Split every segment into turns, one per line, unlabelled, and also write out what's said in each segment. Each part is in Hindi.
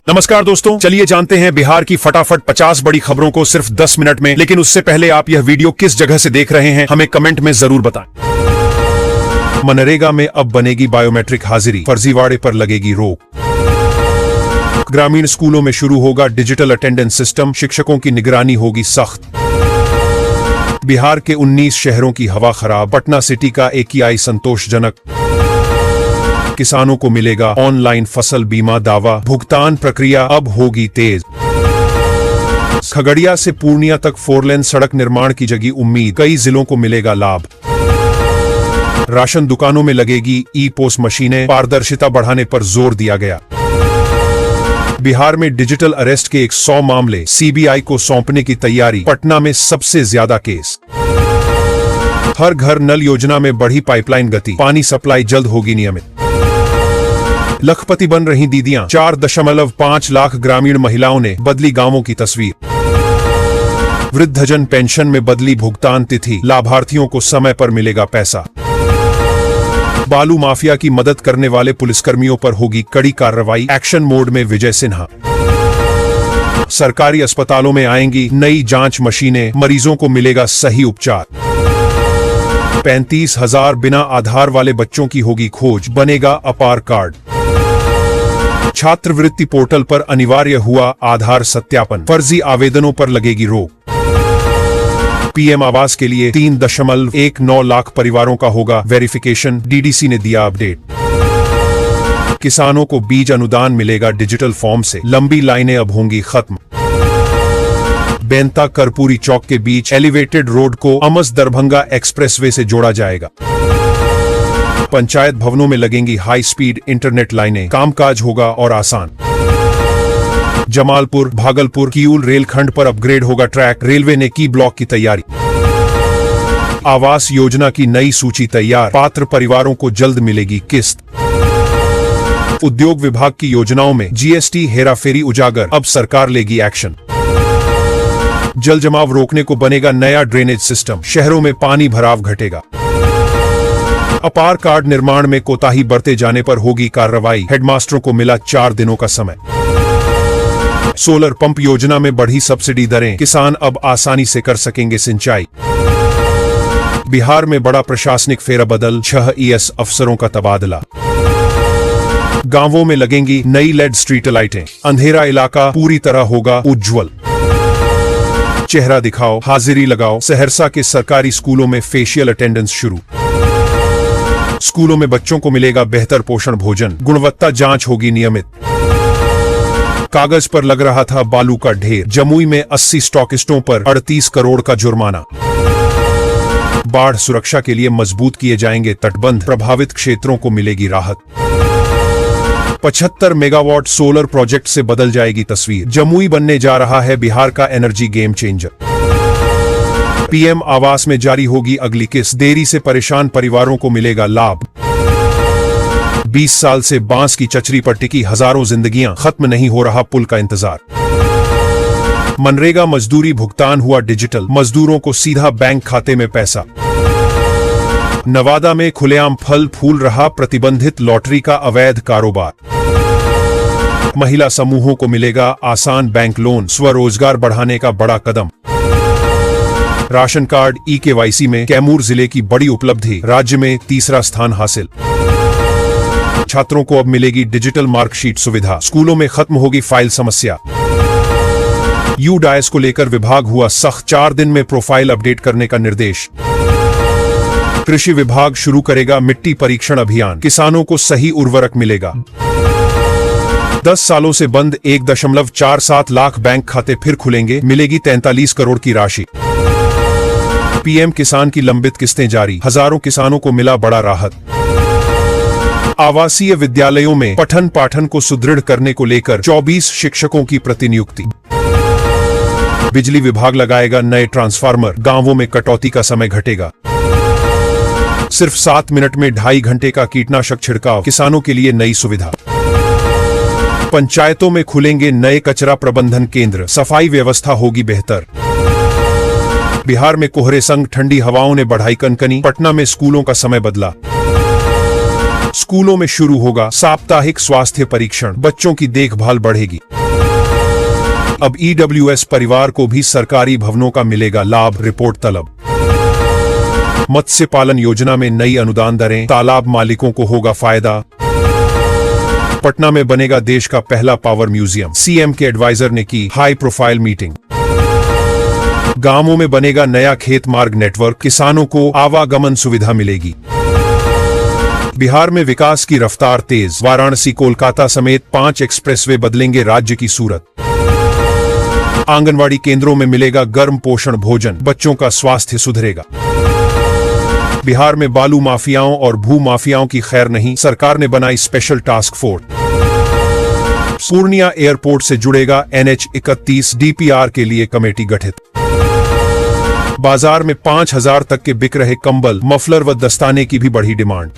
नमस्कार दोस्तों, चलिए जानते हैं बिहार की फटाफट 50 बड़ी खबरों को सिर्फ 10 मिनट में। लेकिन उससे पहले आप यह वीडियो किस जगह से देख रहे हैं हमें कमेंट में जरूर बताएं। मनरेगा में अब बनेगी बायोमेट्रिक हाजिरी, फर्जीवाड़े पर लगेगी रोक। ग्रामीण स्कूलों में शुरू होगा डिजिटल अटेंडेंस सिस्टम, शिक्षकों की निगरानी होगी सख्त। बिहार के 19 शहरों की हवा खराब, पटना सिटी का AQI संतोषजनक। किसानों को मिलेगा ऑनलाइन फसल बीमा दावा, भुगतान प्रक्रिया अब होगी तेज। खगड़िया से पूर्णिया तक 4 लेन सड़क निर्माण की जगी उम्मीद, कई जिलों को मिलेगा लाभ। राशन दुकानों में लगेगी ई-पोस्ट मशीनें, पारदर्शिता बढ़ाने पर जोर दिया गया। बिहार में डिजिटल अरेस्ट के 100 मामले, CBI को सौंपने की तैयारी, पटना में सबसे ज्यादा केस। हर घर नल योजना में बढ़ी पाइपलाइन गति, पानी सप्लाई जल्द होगी नियमित। लखपति बन रही दीदियां, 4.5 लाख ग्रामीण महिलाओं ने बदली गांवों की तस्वीर। वृद्धजन पेंशन में बदली भुगतान तिथि, लाभार्थियों को समय पर मिलेगा पैसा। बालू माफिया की मदद करने वाले पुलिसकर्मियों पर होगी कड़ी कार्रवाई, एक्शन मोड में विजय सिन्हा। सरकारी अस्पतालों में आएंगी नई जांच मशीनें, मरीजों को मिलेगा सही उपचार। 35,000 बिना आधार वाले बच्चों की होगी खोज, बनेगा अपार कार्ड। छात्रवृत्ति पोर्टल पर अनिवार्य हुआ आधार सत्यापन, फर्जी आवेदनों पर लगेगी रोक। PM आवास के लिए 3.19 लाख परिवारों का होगा वेरिफिकेशन, DDC ने दिया अपडेट। किसानों को बीज अनुदान मिलेगा डिजिटल फॉर्म से, लंबी लाइनें अब होंगी खत्म। बेंता कर्पूरी चौक के बीच एलिवेटेड रोड को अमस दरभंगा एक्सप्रेसवे से जोड़ा जाएगा। पंचायत भवनों में लगेंगी हाई स्पीड इंटरनेट लाइनें, कामकाज होगा और आसान। जमालपुर भागलपुर किऊल रेलखंड पर अपग्रेड होगा ट्रैक, रेलवे ने की ब्लॉक की तैयारी। आवास योजना की नई सूची तैयार, पात्र परिवारों को जल्द मिलेगी किस्त। उद्योग विभाग की योजनाओं में GST हेराफेरी उजागर, अब सरकार लेगी एक्शन। जल जमाव रोकने को बनेगा नया ड्रेनेज सिस्टम, शहरों में पानी भराव घटेगा। अपार कार्ड निर्माण में कोताही बरते जाने पर होगी कार्रवाई, हेडमास्टरों को मिला 4 दिनों का समय। सोलर पंप योजना में बढ़ी सब्सिडी दरें, किसान अब आसानी से कर सकेंगे सिंचाई। बिहार में बड़ा प्रशासनिक फेरबदल, 6 ES अफसरों का तबादला। गांवों में लगेंगी नई LED स्ट्रीट लाइटें, अंधेरा इलाका पूरी तरह होगा उज्जवल। चेहरा दिखाओ, हाजिरी लगाओ, सहरसा के सरकारी स्कूलों में फेशियल अटेंडेंस शुरू। स्कूलों में बच्चों को मिलेगा बेहतर पोषण भोजन, गुणवत्ता जांच होगी नियमित। कागज पर लग रहा था बालू का ढेर, जमुई में 80 स्टॉकिस्टों पर 38 करोड़ का जुर्माना। बाढ़ सुरक्षा के लिए मजबूत किए जाएंगे तटबंध, प्रभावित क्षेत्रों को मिलेगी राहत। 75 मेगावाट सोलर प्रोजेक्ट से बदल जाएगी तस्वीर, जमुई बनने जा रहा है बिहार का एनर्जी गेम चेंजर। PM आवास में जारी होगी अगली किस्त, देरी से परेशान परिवारों को मिलेगा लाभ। 20 साल से बांस की चचरी पर टिकी हजारों जिंदगियां, खत्म नहीं हो रहा पुल का इंतजार। मनरेगा मजदूरी भुगतान हुआ डिजिटल, मजदूरों को सीधा बैंक खाते में पैसा। नवादा में खुलेआम फल फूल रहा प्रतिबंधित लॉटरी का अवैध कारोबार। महिला समूहों को मिलेगा आसान बैंक लोन, स्वरोजगार बढ़ाने का बड़ा कदम। राशन कार्ड eKYC में कैमूर जिले की बड़ी उपलब्धि, राज्य में 3रा स्थान हासिल। छात्रों को अब मिलेगी डिजिटल मार्कशीट सुविधा, स्कूलों में खत्म होगी फाइल समस्या। UDAS को लेकर विभाग हुआ सख्त, 4 दिन में प्रोफाइल अपडेट करने का निर्देश। कृषि विभाग शुरू करेगा मिट्टी परीक्षण अभियान, किसानों को सही उर्वरक मिलेगा। 10 सालों से बंद 1.47 लाख बैंक खाते फिर खुलेंगे, मिलेगी 43 करोड़ की राशि। PM किसान की लंबित किस्तें जारी, हजारों किसानों को मिला बड़ा राहत। आवासीय विद्यालयों में पठन पाठन को सुदृढ़ करने को लेकर 24 शिक्षकों की प्रतिनियुक्ति। बिजली विभाग लगाएगा नए ट्रांसफार्मर, गांवों में कटौती का समय घटेगा। सिर्फ 7 मिनट में 2.5 घंटे का कीटनाशक छिड़काव, किसानों के लिए नई सुविधा। पंचायतों में खुलेंगे नए कचरा प्रबंधन केंद्र, सफाई व्यवस्था होगी बेहतर। बिहार में कोहरे संग ठंडी हवाओं ने बढ़ाई कनकनी, पटना में स्कूलों का समय बदला। स्कूलों में शुरू होगा साप्ताहिक स्वास्थ्य परीक्षण, बच्चों की देखभाल बढ़ेगी। अब EWS परिवार को भी सरकारी भवनों का मिलेगा लाभ, रिपोर्ट तलब। मत्स्य पालन योजना में नई अनुदान दरें, तालाब मालिकों को होगा फायदा। पटना में बनेगा देश का पहला पावर म्यूजियम, सीएम के एडवाइजर ने की हाई प्रोफाइल मीटिंग। गांवों में बनेगा नया खेत मार्ग नेटवर्क, किसानों को आवागमन सुविधा मिलेगी। बिहार में विकास की रफ्तार तेज, वाराणसी कोलकाता समेत 5 एक्सप्रेसवे बदलेंगे राज्य की सूरत। आंगनवाड़ी केंद्रों में मिलेगा गर्म पोषण भोजन, बच्चों का स्वास्थ्य सुधरेगा। बिहार में बालू माफियाओं और भू माफियाओं की खैर नहीं, सरकार ने बनाई special task force. Purnia airport से जुड़ेगा NH-31, DPR के लिए कमेटी गठित। बाजार में 5,000 तक के बिक रहे कंबल, मफलर व दस्ताने की भी बढ़ी डिमांड।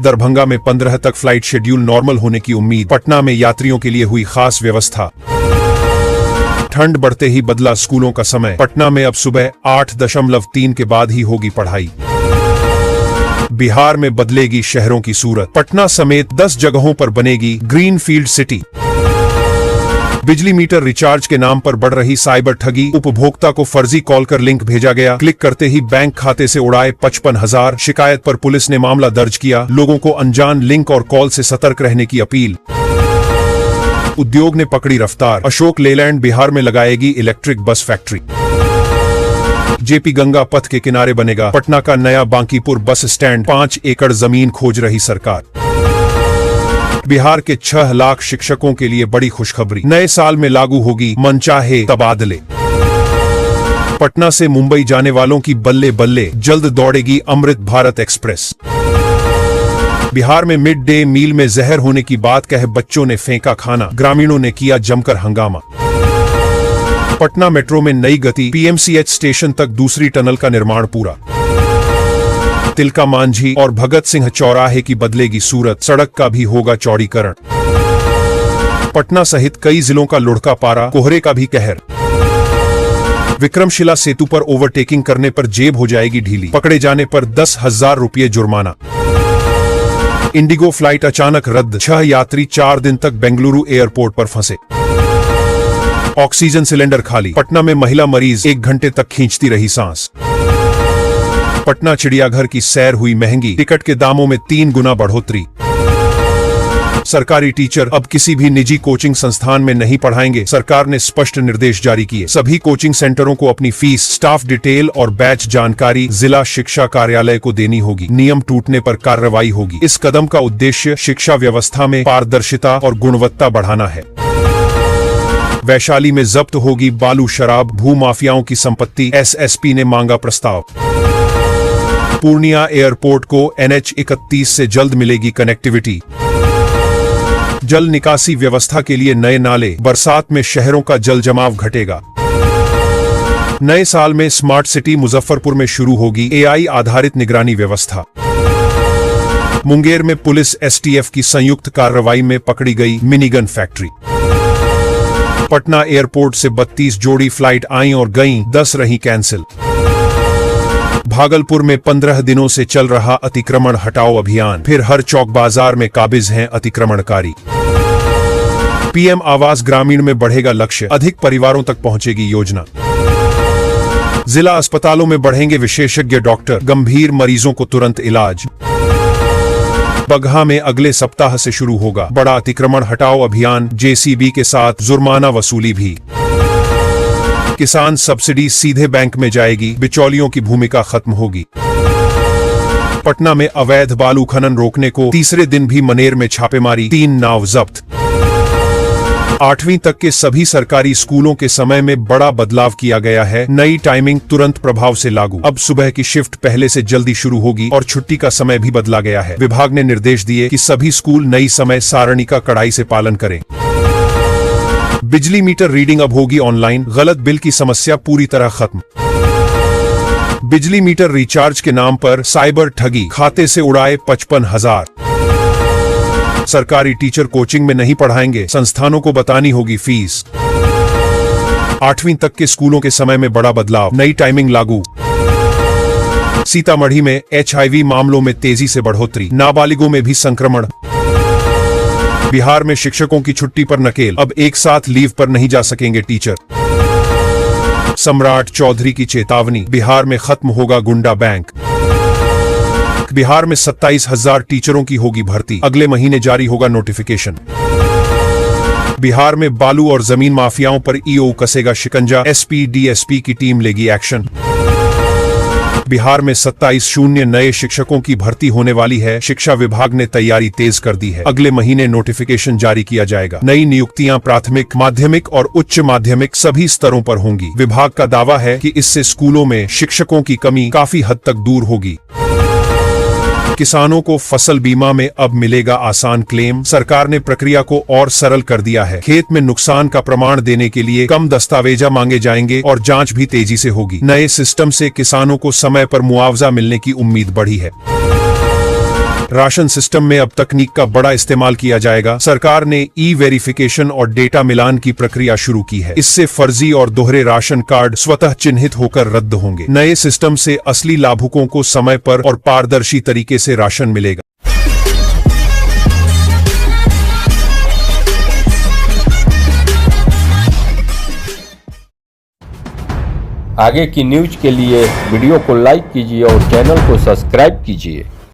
दरभंगा में 15 तक फ्लाइट शेड्यूल नॉर्मल होने की उम्मीद, पटना में यात्रियों के लिए हुई खास व्यवस्था। ठंड बढ़ते ही बदला स्कूलों का समय, पटना में अब सुबह 8.3 के बाद ही होगी पढ़ाई। बिहार में बदलेगी शहरों की सूरत, पटना समेत 10 जगहों पर बनेगी ग्रीन फील्ड सिटी। बिजली मीटर रिचार्ज के नाम पर बढ़ रही साइबर ठगी, उपभोक्ता को फर्जी कॉल कर लिंक भेजा गया, क्लिक करते ही बैंक खाते से उड़ाए 55,000। शिकायत पर पुलिस ने मामला दर्ज किया, लोगों को अनजान लिंक और कॉल से सतर्क रहने की अपील। उद्योग ने पकड़ी रफ्तार, अशोक लेलैंड बिहार में लगाएगी electric bus factory. JP Ganga पथ के किनारे बनेगा पटना का नया बांकीपुर बस स्टैंड, 5 एकड़ जमीन खोज रही सरकार। बिहार के 6 लाख शिक्षकों के लिए बड़ी खुशखबरी, नए साल में लागू होगी मनचाहे तबादले। पटना से मुंबई जाने वालों की बल्ले बल्ले, जल्द दौड़ेगी अमृत भारत एक्सप्रेस। बिहार में मिड डे मील में जहर होने की बात कह बच्चों ने फेंका खाना, ग्रामीणों ने किया जमकर हंगामा। पटना मेट्रो में नई गति, PMCH स्टेशन तक दूसरी टनल का निर्माण पूरा। तिलका मांझी और भगत सिंह चौराहे की बदलेगी सूरत, सड़क का भी होगा चौड़ीकरण। पटना सहित कई जिलों का लुढ़का पारा, कोहरे का भी कहर। विक्रमशिला सेतु पर ओवरटेकिंग करने पर जेब हो जाएगी ढीली, पकड़े जाने पर 10,000 रुपये जुर्माना। इंडिगो फ्लाइट अचानक रद्द, 6 यात्री 4 दिन तक बेंगलुरु एयरपोर्ट पर फंसे। ऑक्सीजन सिलेंडर खाली, पटना में महिला मरीज 1 घंटे तक खींचती रही सांस। पटना चिड़ियाघर की सैर हुई महंगी, टिकट के दामों में 3 गुना बढ़ोतरी। सरकारी टीचर अब किसी भी निजी कोचिंग संस्थान में नहीं पढ़ाएंगे, सरकार ने स्पष्ट निर्देश जारी किए। सभी कोचिंग सेंटरों को अपनी फीस, स्टाफ डिटेल और बैच जानकारी जिला शिक्षा कार्यालय को देनी होगी, नियम टूटने पर कार्रवाई होगी। इस कदम का उद्देश्य शिक्षा व्यवस्था में पारदर्शिता और गुणवत्ता बढ़ाना है। वैशाली में जब्त होगी बालू शराब, भू माफियाओं की संपत्ति, SSP ने मांगा प्रस्ताव। पूर्णिया एयरपोर्ट को NH-31 से जल्द मिलेगी कनेक्टिविटी। जल निकासी व्यवस्था के लिए नए नाले, बरसात में शहरों का जल जमाव घटेगा। नए साल में स्मार्ट सिटी मुजफ्फरपुर में शुरू होगी AI आधारित निगरानी व्यवस्था। मुंगेर में पुलिस STF की संयुक्त कार्रवाई में पकड़ी गई मिनीगन फैक्ट्री। पटना एयरपोर्ट से 32 जोड़ी फ्लाइट आईं और गईं, 10 रही कैंसिल। भागलपुर में 15 दिनों से चल रहा अतिक्रमण हटाओ अभियान, फिर हर चौक बाजार में काबिज हैं अतिक्रमणकारी। PM आवास ग्रामीण में बढ़ेगा लक्ष्य, अधिक परिवारों तक पहुंचेगी योजना। जिला अस्पतालों में बढ़ेंगे विशेषज्ञ डॉक्टर, गंभीर मरीजों को तुरंत इलाज। बगहा में अगले सप्ताह से शुरू होगा बड़ा अतिक्रमण हटाओ अभियान, JCB के साथ जुर्माना वसूली भी। किसान सब्सिडी सीधे बैंक में जाएगी, बिचौलियों की भूमिका खत्म होगी। पटना में अवैध बालू खनन रोकने को तीसरे दिन भी मनेर में छापेमारी, 3 नाव जब्त। 8वीं तक के सभी सरकारी स्कूलों के समय में बड़ा बदलाव किया गया है, नई टाइमिंग तुरंत प्रभाव से लागू। अब सुबह की शिफ्ट पहले से जल्दी शुरू होगी और छुट्टी का समय भी बदला गया है। विभाग ने निर्देश दिए कि सभी स्कूल नई समय सारणी का कड़ाई से पालन करें। बिजली मीटर रीडिंग अब होगी ऑनलाइन, गलत बिल की समस्या पूरी तरह खत्म। बिजली मीटर रिचार्ज के नाम पर साइबर ठगी, खाते से उड़ाए 55,000। सरकारी टीचर कोचिंग में नहीं पढ़ाएंगे, संस्थानों को बतानी होगी फीस। 8वीं तक के स्कूलों के समय में बड़ा बदलाव, नई टाइमिंग लागू। सीतामढ़ी में HIV मामलों में तेजी से बढ़ोतरी, नाबालिगों में भी संक्रमण। बिहार में शिक्षकों की छुट्टी पर नकेल, अब एक साथ लीव पर नहीं जा सकेंगे टीचर। सम्राट चौधरी की चेतावनी, बिहार में खत्म होगा गुंडा बैंक। बिहार में 27,000 टीचरों की होगी भर्ती, अगले महीने जारी होगा नोटिफिकेशन। बिहार में बालू और जमीन माफियाओं पर ईओ कसेगा शिकंजा, एसपी डीएसपी की टीम लेगी एक्शन। बिहार में 27,000 नए शिक्षकों की भर्ती होने वाली है, शिक्षा विभाग ने तैयारी तेज कर दी है, अगले महीने नोटिफिकेशन जारी किया जाएगा। नई नियुक्तियां प्राथमिक, माध्यमिक और उच्च माध्यमिक सभी स्तरों पर होंगी। विभाग का दावा है कि इससे स्कूलों में शिक्षकों की कमी काफी हद तक दूर होगी। किसानों को फसल बीमा में अब मिलेगा आसान क्लेम, सरकार ने प्रक्रिया को और सरल कर दिया है। खेत में नुकसान का प्रमाण देने के लिए कम दस्तावेजा मांगे जाएंगे और जांच भी तेजी से होगी। नए सिस्टम से किसानों को समय पर मुआवजा मिलने की उम्मीद बढ़ी है। राशन सिस्टम में अब तकनीक का बड़ा इस्तेमाल किया जाएगा, सरकार ने ई वेरिफिकेशन और डेटा मिलान की प्रक्रिया शुरू की है। इससे फर्जी और दोहरे राशन कार्ड स्वतः चिन्हित होकर रद्द होंगे। नए सिस्टम से असली लाभुकों को समय पर और पारदर्शी तरीके से राशन मिलेगा।
आगे की न्यूज के लिए वीडियो को लाइक कीजिए और चैनल को सब्सक्राइब कीजिए।